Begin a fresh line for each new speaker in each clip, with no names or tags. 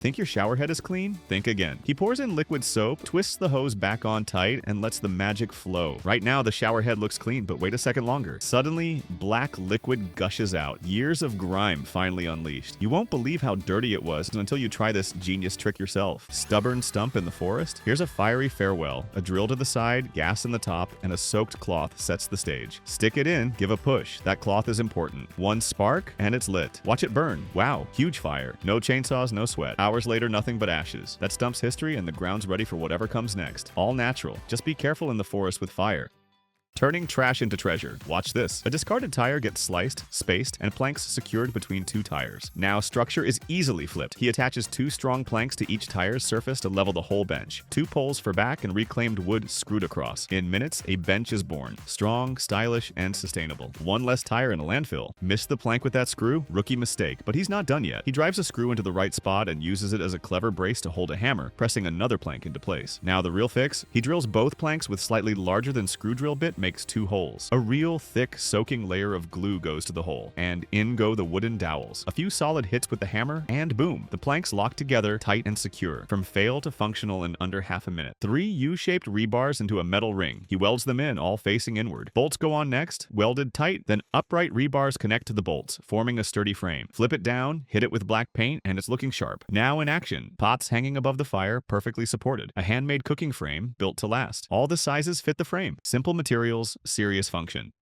Think your shower head is clean? Think again. He pours in liquid soap, twists the hose back on tight, and lets the magic flow. Right now, the shower head looks clean, but wait a second longer. Suddenly, black liquid gushes out. Years of grime finally unleashed. You won't believe how dirty it was until you try this genius trick yourself. Stubborn stump in the forest? Here's a fiery farewell. A drill to the side, gas in the top, and a soaked cloth sets the stage. Stick it in, give a push. That cloth is important. One spark, and it's lit. Watch it burn. Wow, huge fire. No chainsaws, no sweat. Hours later, nothing but ashes. That stump's history, and the ground's ready for whatever comes next. All natural. Just be careful in the forest with fire. Turning trash into treasure. Watch this. A discarded tire gets sliced, spaced, and planks secured between two tires. Now, structure is easily flipped. He attaches two strong planks to each tire's surface to level the whole bench. Two poles for back and reclaimed wood screwed across. In minutes, a bench is born. Strong, stylish, and sustainable. One less tire in a landfill. Missed the plank with that screw? Rookie mistake. But he's not done yet. He drives a screw into the right spot and uses it as a clever brace to hold a hammer, pressing another plank into place. Now the real fix? He drills both planks with slightly larger than screw drill bit makes two holes. A real thick soaking layer of glue goes to the hole, and in go the wooden dowels. A few solid hits with the hammer, and boom, the planks lock together tight and secure. From fail to functional in under half a minute. 3 U-shaped rebars into a metal ring. He welds them in, all facing inward. Bolts go on next, welded tight, then upright rebars connect to the bolts, forming a sturdy frame. Flip it down, hit it with black paint, and it's looking sharp. Now in action. Pots hanging above the fire, perfectly supported. A handmade cooking frame, built to last. All the sizes fit the frame. Simple materials, serious function.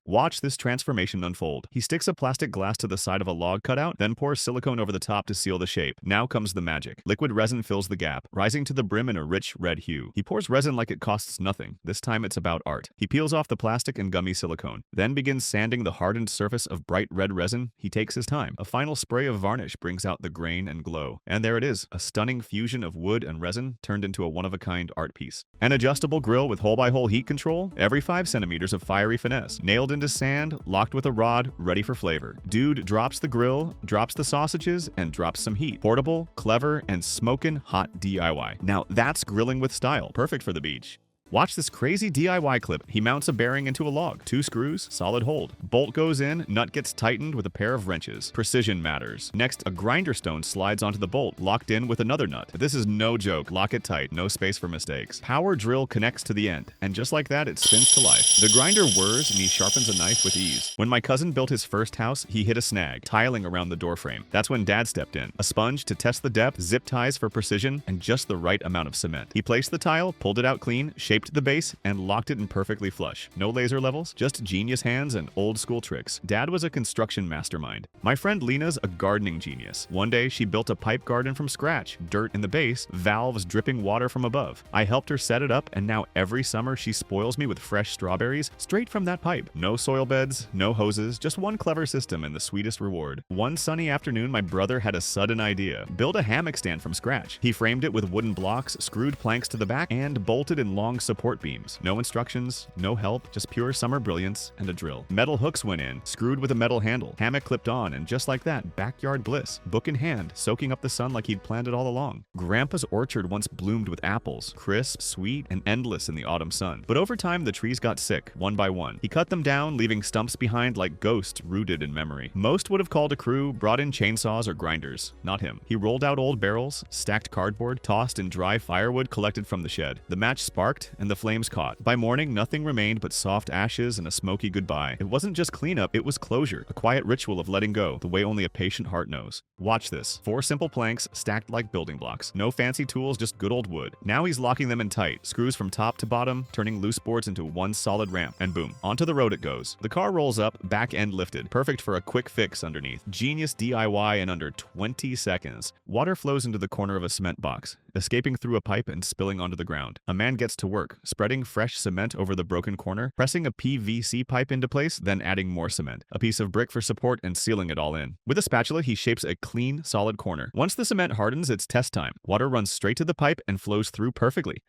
Watch this transformation unfold. He sticks a plastic glass to the side of a log cutout, then pours silicone over the top to seal the shape. Now comes the magic. Liquid resin fills the gap, rising to the brim in a rich red hue. He pours resin like it costs nothing. This time it's about art. He peels off the plastic and gummy silicone, then begins sanding the hardened surface of bright red resin. He takes his time. A final spray of varnish brings out the grain and glow. And there it is, a stunning fusion of wood and resin turned into a one-of-a-kind art piece. An adjustable grill with hole-by-hole heat control, every 5 centimeters of fiery finesse, nailed into sand, locked with a rod, ready for flavor. Dude drops the grill, drops the sausages, and drops some heat. Portable, clever, and smokin' hot DIY. Now that's grilling with style, perfect for the beach. Watch this crazy DIY clip. He mounts a bearing into a log. 2 screws, solid hold. Bolt goes in, nut gets tightened with a pair of wrenches. Precision matters. Next, a grinder stone slides onto the bolt, locked in with another nut. This is no joke. Lock it tight. No space for mistakes. Power drill connects to the end, and just like that, it spins to life. The grinder whirs, and he sharpens a knife with ease. When my cousin built his first house, he hit a snag, tiling around the doorframe. That's when Dad stepped in. A sponge to test the depth, zip ties for precision, and just the right amount of cement. He placed the tile, pulled it out clean, shaped the base, and locked it in perfectly flush. No laser levels, just genius hands and old school tricks. Dad was a construction mastermind. My friend Lena's a gardening genius. One day, she built a pipe garden from scratch. Dirt in the base, valves dripping water from above. I helped her set it up, and now every summer she spoils me with fresh strawberries straight from that pipe. No soil beds, no hoses, just one clever system and the sweetest reward. One sunny afternoon, my brother had a sudden idea. Build a hammock stand from scratch. He framed it with wooden blocks, screwed planks to the back, and bolted in long support beams. No instructions, no help, just pure summer brilliance and a drill. Metal hooks went in, screwed with a metal handle. Hammock clipped on, and just like that, backyard bliss. Book in hand, soaking up the sun like he'd planned it all along. Grandpa's orchard once bloomed with apples, crisp, sweet, and endless in the autumn sun. But over time, the trees got sick, one by one. He cut them down, leaving stumps behind like ghosts rooted in memory. Most would have called a crew, brought in chainsaws or grinders. Not him. He rolled out old barrels, stacked cardboard, tossed in dry firewood collected from the shed. The match sparked, and the flames caught. By morning, nothing remained but soft ashes and a smoky goodbye. It wasn't just cleanup, it was closure, a quiet ritual of letting go, the way only a patient heart knows. Watch this. 4 simple planks stacked like building blocks. No fancy tools, just good old wood. Now he's locking them in tight, screws from top to bottom, turning loose boards into one solid ramp, and boom, onto the road it goes. The car rolls up, back end lifted, perfect for a quick fix underneath. Genius DIY in under 20 seconds. Water flows into the corner of a cement box, escaping through a pipe and spilling onto the ground. A man gets to work, spreading fresh cement over the broken corner, pressing a PVC pipe into place, then adding more cement, a piece of brick for support, and sealing it all in. With a spatula, he shapes a clean, solid corner. Once the cement hardens, it's test time. Water runs straight to the pipe and flows through perfectly.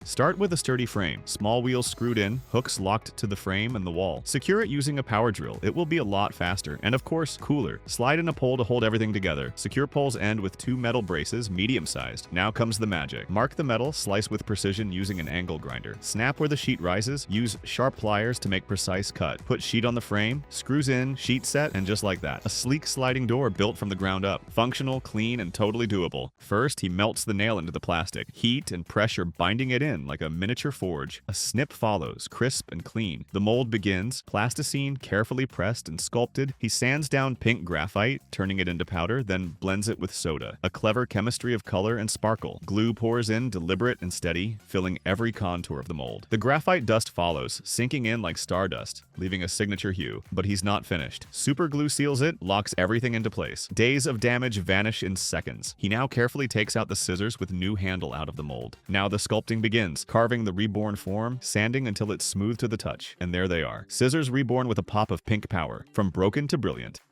Start with a sturdy frame, small wheels screwed in, hooks locked to the frame and the wall. Secure it using a power drill. It will be a lot faster and, of course, cooler. Slide in a pole to hold everything together. Secure poles end with 2 metal braces, medium-sized. Now comes the magic. Mark the metal, slice with precision using an angle grinder. Snap where the sheet rises. Use sharp pliers to make precise cut. Put sheet on the frame, screws in, sheet set, and just like that. A sleek sliding door built from the ground up. Functional, clean, and totally doable. First, he melts the nail into the plastic. Heat and pressure binding it in like a miniature forge. A snip follows, crisp and clean. The mold begins. Plasticine carefully pressed and sculpted. He sands down pink graphite, turning it into powder, then blends it with soda. A clever chemistry of color and sparkle. Glue pours in, deliberate and steady, filling every contour of the mold. The graphite dust follows, sinking in like stardust, leaving a signature hue. But he's not finished. Super glue seals it, locks everything into place. Days of damage vanish in seconds. He now carefully takes out the scissors with new handle out of the mold. Now the sculpting begins, carving the reborn form, sanding until it's smooth to the touch. And there they are. Scissors reborn with a pop of pink power, from broken to brilliant.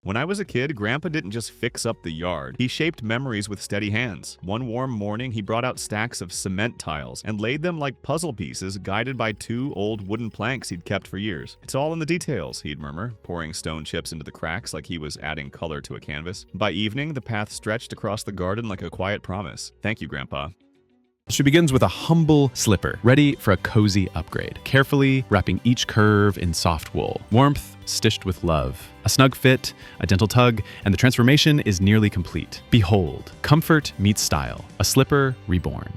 When I was a kid, Grandpa didn't just fix up the yard. He shaped memories with steady hands. One warm morning, he brought out stacks of cement tiles and laid them like puzzle pieces, guided by 2 old wooden planks he'd kept for years. "It's all in the details," he'd murmur, pouring stone chips into the cracks like he was adding color to a canvas. By evening, the path stretched across the garden like a quiet promise. "Thank you, Grandpa."
She begins with a humble slipper, ready for a cozy upgrade, carefully wrapping each curve in soft wool. Warmth stitched with love. A snug fit, a gentle tug, and the transformation is nearly complete. Behold, comfort meets style, a slipper reborn.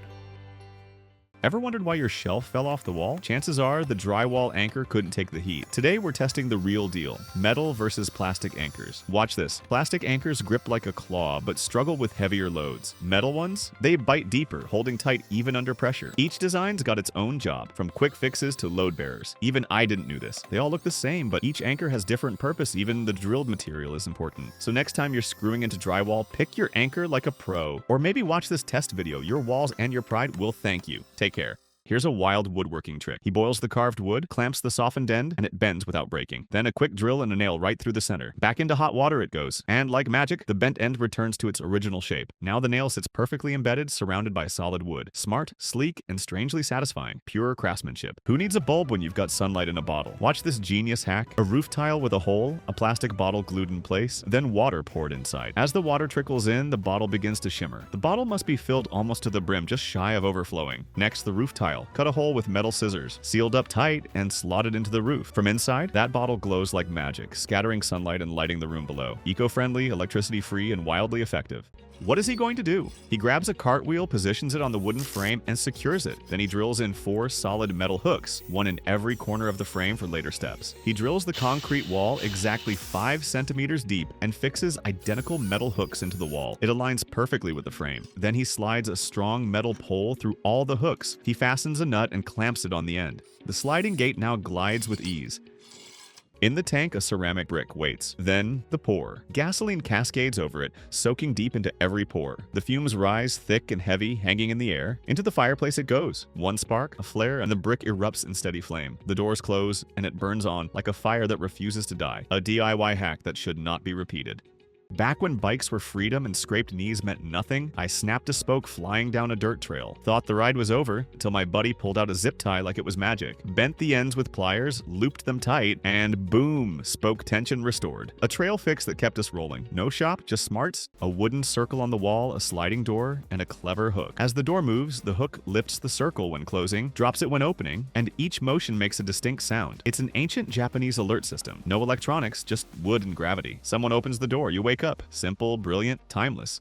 Ever wondered why your shelf fell off the wall? Chances are the drywall anchor couldn't take the heat. Today we're testing the real deal. Metal versus plastic anchors. Watch this. Plastic anchors grip like a claw but struggle with heavier loads. Metal ones? They bite deeper, holding tight even under pressure. Each design's got its own job, from quick fixes to load bearers. Even I didn't know this. They all look the same, but each anchor has different purpose. Even the drilled material is important. So next time you're screwing into drywall, pick your anchor like a pro. Or maybe watch this test video. Your walls and your pride will thank you. Take care. Here's a wild woodworking trick. He boils the carved wood, clamps the softened end, and it bends without breaking. Then a quick drill and a nail right through the center. Back into hot water it goes. And like magic, the bent end returns to its original shape. Now the nail sits perfectly embedded, surrounded by solid wood. Smart, sleek, and strangely satisfying. Pure craftsmanship. Who needs a bulb when you've got sunlight in a bottle? Watch this genius hack. A roof tile with a hole, a plastic bottle glued in place, then water poured inside. As the water trickles in, the bottle begins to shimmer. The bottle must be filled almost to the brim, just shy of overflowing. Next, the roof tile. Cut a hole with metal scissors, sealed up tight and slotted into the roof. From inside, that bottle glows like magic, scattering sunlight and lighting the room below. Eco-friendly, electricity-free, and wildly effective. What is he going to do? He grabs a cartwheel, positions it on the wooden frame, and secures it. Then he drills in 4 solid metal hooks, one in every corner of the frame for later steps. He drills the concrete wall exactly 5 centimeters deep and fixes identical metal hooks into the wall. It aligns perfectly with the frame. Then he slides a strong metal pole through all the hooks. He fastens a nut and clamps it on the end. The sliding gate now glides with ease. In the tank, a ceramic brick waits. Then, the pour. Gasoline cascades over it, soaking deep into every pore. The fumes rise thick and heavy, hanging in the air. Into the fireplace it goes. One spark, a flare, and the brick erupts in steady flame. The doors close, and it burns on like a fire that refuses to die. A DIY hack that should not be repeated. Back when bikes were freedom and scraped knees meant nothing, I snapped a spoke flying down a dirt trail. Thought the ride was over until my buddy pulled out a zip tie like it was magic. Bent the ends with pliers, looped them tight, and boom, spoke tension restored. A trail fix that kept us rolling. No shop, just smarts, a wooden circle on the wall, a sliding door, and a clever hook. As the door moves, the hook lifts the circle when closing, drops it when opening, and each motion makes a distinct sound. It's an ancient Japanese alert system. No electronics, just wood and gravity. Someone opens the door, you wake up. Simple, brilliant, timeless.